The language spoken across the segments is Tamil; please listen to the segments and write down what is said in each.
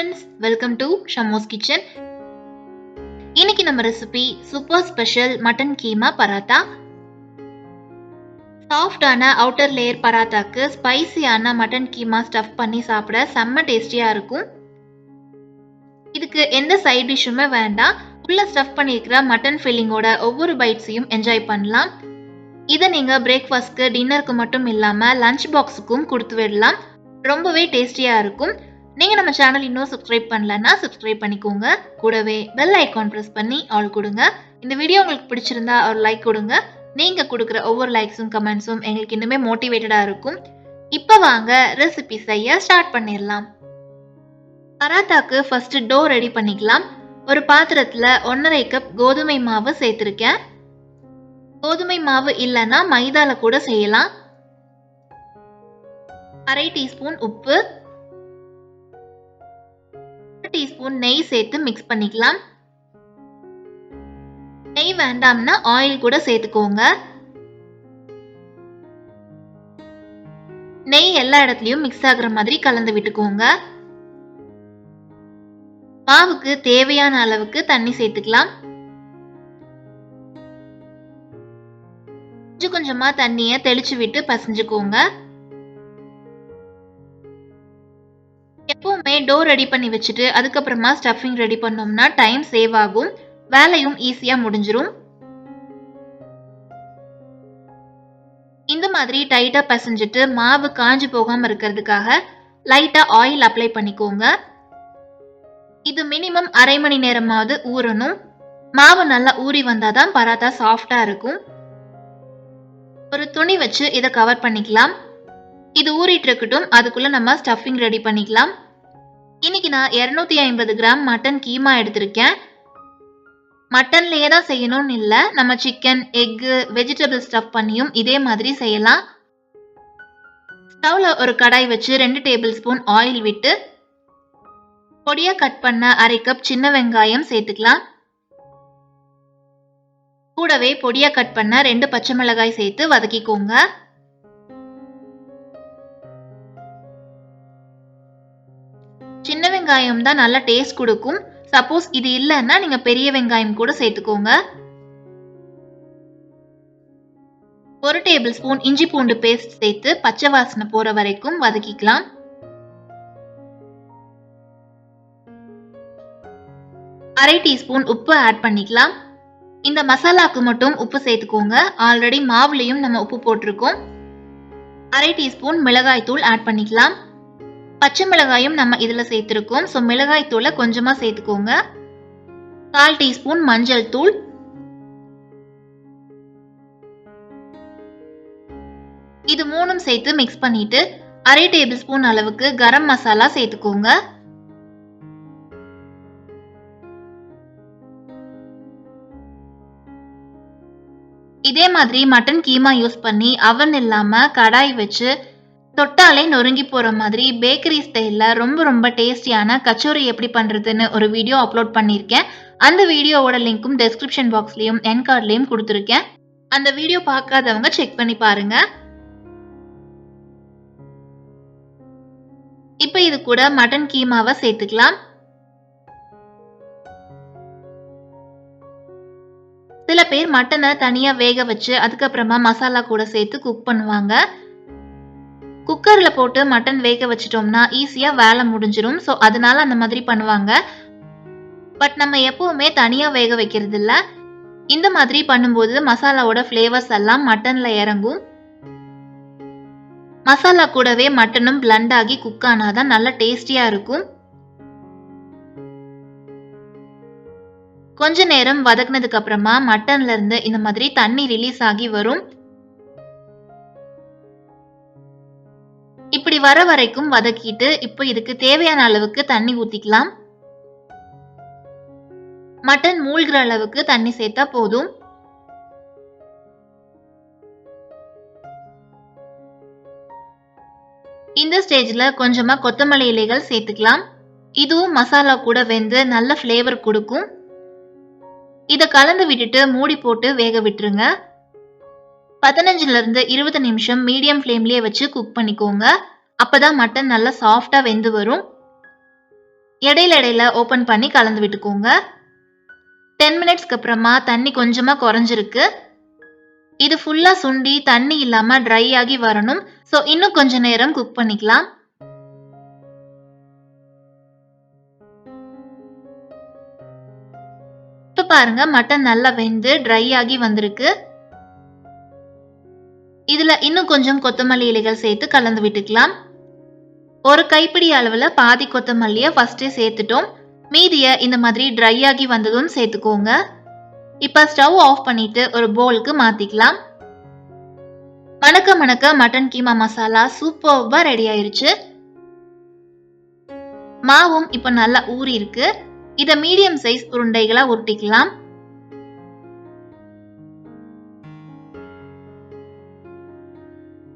friends, welcome to Shamo's Kitchen. இன்னைக்கு நம்ம recipe super special mutton keema paratha. சாஃப்டான அவுட்டர் லேயர் பராத்தாக்கு ஸ்பைசியான மட்டன் கீமா ஸ்டஃப் பண்ணி சாப்பிட செம்ம டேஸ்டியா இருக்கும். இதுக்கு எந்த சைட் டிஷ்ஷுமே வேண்டாம். உள்ள ஸ்டஃப் பண்ணியிருக்கிற மட்டன் ஃபில்லிங்கோட ஒவ்வொரு பைட்ஸையும் என்ஜாய் பண்ணலாம். இதை நீங்க பிரேக்ஃபாஸ்ட்க்கு டின்னருக்கு மட்டும் இல்லாம லஞ்ச் பாக்ஸுக்கும் கொடுத்து விடலாம். ரொம்பவே டேஸ்டியா இருக்கும். நீங்க நம்ம சேனல் இன்னும் சப்ஸ்கிரைப் பண்ணலன்னா சப்ஸ்கிரைப் பண்ணிக்கோங்க. கூடவே பெல் ஐகான் பிரஸ் பண்ணி ஆல் கொடுங்க. இந்த வீடியோ உங்களுக்கு பிடிச்சிருந்தா ஒரு லைக் கொடுங்க. நீங்க கொடுக்குற ஒவ்வொரு லைக்ஸும் கமெண்ட்ஸும் எங்களுக்கு இன்னுமே மோட்டிவேட்டடா இருக்கும். இப்போ வாங்க ரெசிபி செய்ய ஸ்டார்ட் பண்ணிடலாம். பராத்தாக்கு ஃபர்ஸ்ட் டோ ரெடி பண்ணிக்கலாம். ஒரு பாத்திரத்துல 1.5 கப் கோதுமை மாவு சேர்த்திருக்கேன். கோதுமை மாவு இல்லைன்னா மைதால கூட செய்யலாம். 1/2 டீஸ்பூன் உப்பு, 1 டீஸ்பூன் நெய் சேர்த்து மிக்ஸ் பண்ணிக்கலாம். நெய் வேண்டாம்னா ஆயில் கூட சேர்த்துக்கோங்க. நெய் எல்லா இடத்துலயும் மிக்ஸ் ஆகுற மாதிரி கலந்து விட்டுக்கோங்க. மாவுக்கு தேவையான அளவுக்கு தண்ணி சேர்த்துக்கலாம். கொஞ்சம் கொஞ்சமா தண்ணியை தெளிச்சு விட்டு பசஞ்சுக்கோங்க. எப்பவுமே டோ ரெடி பண்ணி வச்சுட்டு அதுக்கப்புறமா ஸ்டஃபிங் ரெடி பண்ணோம்னா டைம் சேவ் ஆகும், வேலையும் ஈஸியா முடிஞ்சிரும். இந்த மாதிரி டைட்டா பசஞ்சிட்டு மாவு காஞ்சு போகாம இருக்கிறதுக்காக லைட்டா ஆயில் அப்ளை பண்ணிக்கோங்க. இது மினிமம் 1/2 மணி நேரமாவது ஊறணும். மாவு நல்லா ஊறி வந்தாதான் பராத்தா சாஃப்டா இருக்கும். ஒரு துணி வச்சு இதை கவர் பண்ணிக்கலாம். இது ஊறிட்டு இருக்கட்டும், அதுக்குள்ள நம்ம ஸ்டஃபிங் ரெடி பண்ணிக்கலாம். இன்னைக்கு நான் 250 கிராம் மட்டன் கீமா எடுத்திருக்கேன். மட்டன்லயே தான் செய்யணும்னு இல்லை, நம்ம சிக்கன், எக்கு, வெஜிடபிள் ஸ்டஃப் பண்ணியும் இதே மாதிரி செய்யலாம். ஸ்டவ்ல ஒரு கடாய் வச்சு 2 டேபிள் ஸ்பூன் ஆயில் விட்டு பொடியா கட் பண்ண 1/2 கப் சின்ன வெங்காயம் சேர்த்துக்கலாம். கூடவே பொடியா கட் பண்ண 2 பச்சை மிளகாய் சேர்த்து வதக்கிக்கோங்க. சின்ன வெங்காயம் தான் நல்ல டேஸ்ட் கொடுக்கும். சப்போஸ் இது இல்லைன்னா நீங்க பெரிய வெங்காயம் கூட சேர்த்துக்கோங்க. 1 டேபிள் ஸ்பூன் இஞ்சி பூண்டு பேஸ்ட் சேர்த்து பச்சை வாசனை போற வரைக்கும் வதக்கிக்கலாம். அரை டீஸ்பூன் உப்பு ஆட் பண்ணிக்கலாம். இந்த மசாலாக்கு மட்டும் உப்பு சேர்த்துக்கோங்க. ஆல்ரெடி மாவுலையும் நம்ம உப்பு போட்டிருக்கோம். 1/2 டீஸ்பூன் மிளகாய் தூள் ஆட் பண்ணிக்கலாம். பச்சை மிளகாயும் நம்ம இதுல சேர்த்திருக்கோம், ஸோ மிளகாய் தூளை கொஞ்சமா சேர்த்துக்கோங்க. 1/4 டீஸ்பூன் மஞ்சள் தூள், இது மூணும் சேர்த்து மிக்ஸ் பண்ணிட்டு 1/2 டேபிள் ஸ்பூன் அளவுக்கு கரம் மசாலா சேர்த்துக்கோங்க. இதே மாதிரி மட்டன் கீமா யூஸ் பண்ணி அவன் இல்லாம கடாய் வச்சு தொட்டாலே நொறுங்கி போற மாதிரி பேக்கரி ஸ்டைல்ல ரொம்ப டேஸ்டியான கச்சோரி எப்படி பண்றதுன்னு ஒரு வீடியோ அப்லோட் பண்ணியிருக்கேன். அந்த வீடியோவோட லிங்க்கும் டெஸ்கிரிப்ஷன் பாக்ஸ்லயும் என் கார்ட்லயும் கொடுத்துருக்கேன். அந்த வீடியோ பார்க்காதவங்க செக் பண்ணி பாருங்க. இப்போ இது கூட மட்டன் கீமாவை சேர்த்துக்கலாம். சில பேர் மட்டனை தனியா வேக வச்சு அதுக்கப்புறமா மசாலா கூட சேர்த்து குக் பண்ணுவாங்க. குக்கர்ல போட்டு மட்டன் வேக வச்சிட்டோம்னா ஈஸியா வேலை முடிஞ்சிரும். ஸோ அதனால அந்த மாதிரி பண்ணுவாங்க. பட் நம்ம எப்பவுமே தனியா வேக வைக்கிறது இல்ல. இந்த மாதிரி பண்ணும்போது மசாலாவோட ஃபிளேவர்ஸ் எல்லாம் மட்டன்ல இறங்கும். மசாலா கூடவே மட்டனும் பிளண்ட் ஆகி குக் ஆனாதான் நல்ல டேஸ்டியா இருக்கும். கொஞ்ச நேரம் வதக்குனதுக்கு அப்புறமா மட்டன்ல இருந்து இந்த மாதிரி தண்ணி ரிலீஸ் ஆகி வரும். இப்படி வர வரைக்கும் வதக்கிட்டு இப்போ இதுக்கு தேவையான அளவுக்கு தண்ணி ஊத்திக்கலாம். மட்டன் மூழ்கிற அளவுக்கு தண்ணி சேர்த்தா போதும். இந்த ஸ்டேஜ்ல கொஞ்சமா கொத்தமல்லி இலைகள் சேர்த்துக்கலாம். இதுவும் மசாலா கூட வெந்து நல்ல ஃபிளேவர் கொடுக்கும். இதை கலந்து விட்டுட்டு மூடி போட்டு வேக விட்டுருங்க. 15ல இருந்து 20 நிமிஷம் மீடியம் ஃப்ளேம்லயே வச்சு குக் பண்ணிக்கோங்க. அப்பதான் மட்டன் நல்லா சாஃப்டா வெந்து வரும். இடையில இடையில ஓபன் பண்ணி கலந்து விட்டுக்கோங்க. 10 மினிட்ஸ்க்கு அப்புறமா தண்ணி கொஞ்சமா குறைஞ்சிருக்கு. இது ஃபுல்லா சுண்டி தண்ணி இல்லாம ட்ரை ஆகி வரணும். சோ இன்னும் கொஞ்ச நேரம் குக் பண்ணிக்கலாம். இப்ப பாருங்க மட்டன் நல்லா வெந்து ட்ரை ஆகி வந்திருக்கு. இதுல இன்னும் கொஞ்சம் கொத்தமல்லி இலைகள் சேர்த்து கலந்து விட்டுக்கலாம். ஒரு கைப்பிடி அளவுல பாதி கொத்தமல்லிய ஃபர்ஸ்டே சேர்த்துட்டோம். மீதிய இந்த மாதிரி ட்ரை ஆகி வந்ததும் சேர்த்துக்கோங்க. இப்ப ஸ்டவ் ஆஃப் பண்ணிட்டு ஒரு பவுலுக்கு மாத்திக்கலாம். மணக்க மணக்க மட்டன் கீமா மசாலா சூப்பர்பா ரெடி ஆயிருச்சு. மாவும் இப்ப நல்லா ஊறி இருக்கு. இத மீடியம் சைஸ் உருண்டைகளா உருட்டிக்கலாம்.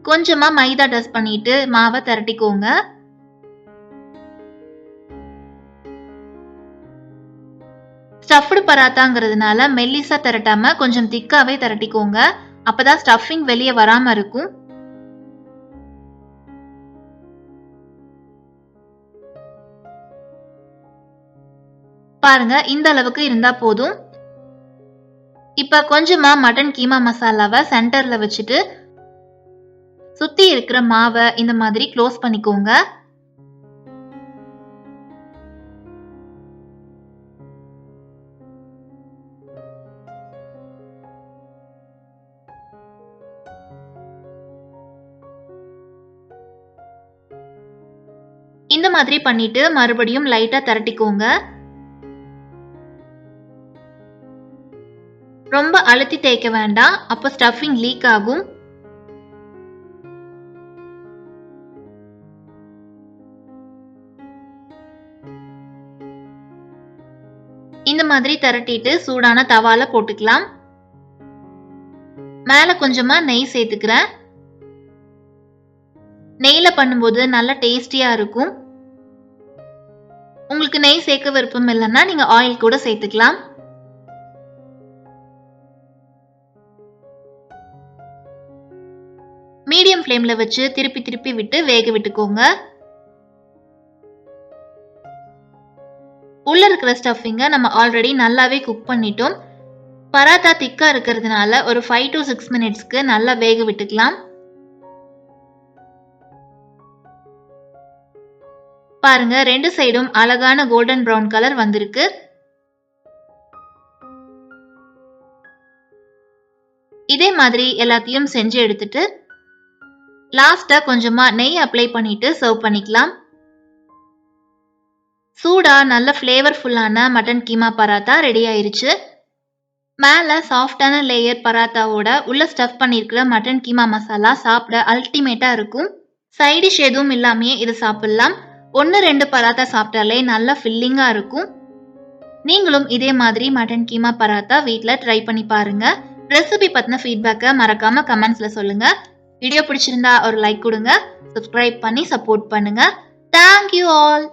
கொஞ்சமா மைதா டஸ்ட் பண்ணிட்டு மாவை திரட்டிக்கோங்க. ஸ்டஃப்டு பராத்தாங்கிறதுனால மெல்லிசா திரட்டாம கொஞ்சம் திக்காவே திரட்டிக்கோங்க. அப்பதான் ஸ்டஃபிங் வெளியே வராம இருக்கும். பாருங்க இந்த அளவுக்கு இருந்தா போதும். இப்ப கொஞ்சமா மட்டன் கீமா மசாலாவை சென்டர்ல வச்சுட்டு சுத்தி இருக்கிற மாவை இந்த மாதிரி க்ளோஸ் பண்ணிக்கோங்க. இந்த மாதிரி பண்ணிட்டு மறுபடியும் லைட்டா திரட்டிக்கோங்க. ரொம்ப அழுத்தி தேய்க்க வேண்டாம், அப்ப ஸ்டஃபிங் லீக் ஆகும். இந்த மாதிரி திரட்டிட்டு சூடான தவால போட்டுக்கலாம். மேல கொஞ்சமா நெய் சேர்த்துக்கிறேன். நெய்ல பண்ணும்போது நல்ல டேஸ்டியா இருக்கும். உங்களுக்கு நெய் சேர்க்க விருப்பம் இல்லைன்னா நீங்க ஆயில் கூட சேர்த்துக்கலாம். மீடியம் ஃப்ளேம்ல வச்சு திருப்பி திருப்பி விட்டு வேக விட்டுக்கோங்க. உள்ள இருக்கிற ஸ்டஃபிங்க நம்ம ஆல்ரெடி நல்லாவே குக் பண்ணிட்டோம். பராத்தா திக்கா இருக்கிறதுனால ஒரு 5 to 6 மினிட்ஸ்க்கு நல்லா வேக விட்டுக்கலாம். பாருங்க ரெண்டு சைடும் அழகான கோல்டன் பிரவுன் கலர் வந்திருக்கு. இதே மாதிரி எல்லாத்தையும் செஞ்சு எடுத்துட்டு லாஸ்டா கொஞ்சமா நெய் அப்ளை பண்ணிட்டு சர்வ் பண்ணிக்கலாம். சூடா நல்ல ஃப்ளேவர்ஃபுல்லான மட்டன் கீமா பராத்தா ரெடி ஆயிருச்சு. மேல சாஃப்டான லேயர் பராத்தாவோட உள்ள ஸ்டஃப் பண்ணியிருக்கிற மட்டன் கீமா மசாலா சாப்பிட அல்டிமேட்டா இருக்கும். சைட் டிஷ் எதுவும் இல்லாமயே இது சாப்பிடலாம். 1-2 பராத்தா சாப்பிட்டாலே நல்ல ஃபில்லிங்கா இருக்கும். நீங்களும் இதே மாதிரி மட்டன் கீமா பராத்தா வீட்ல ட்ரை பண்ணி பாருங்க. ரெசிபி பத்தின ஃபீட்பேக்கை மறக்காம கமெண்ட்ஸ்ல சொல்லுங்க. வீடியோ பிடிச்சிருந்தா ஒரு லைக் கொடுங்க. சப்ஸ்கிரைப் பண்ணி சப்போர்ட் பண்ணுங்க. Thank you all.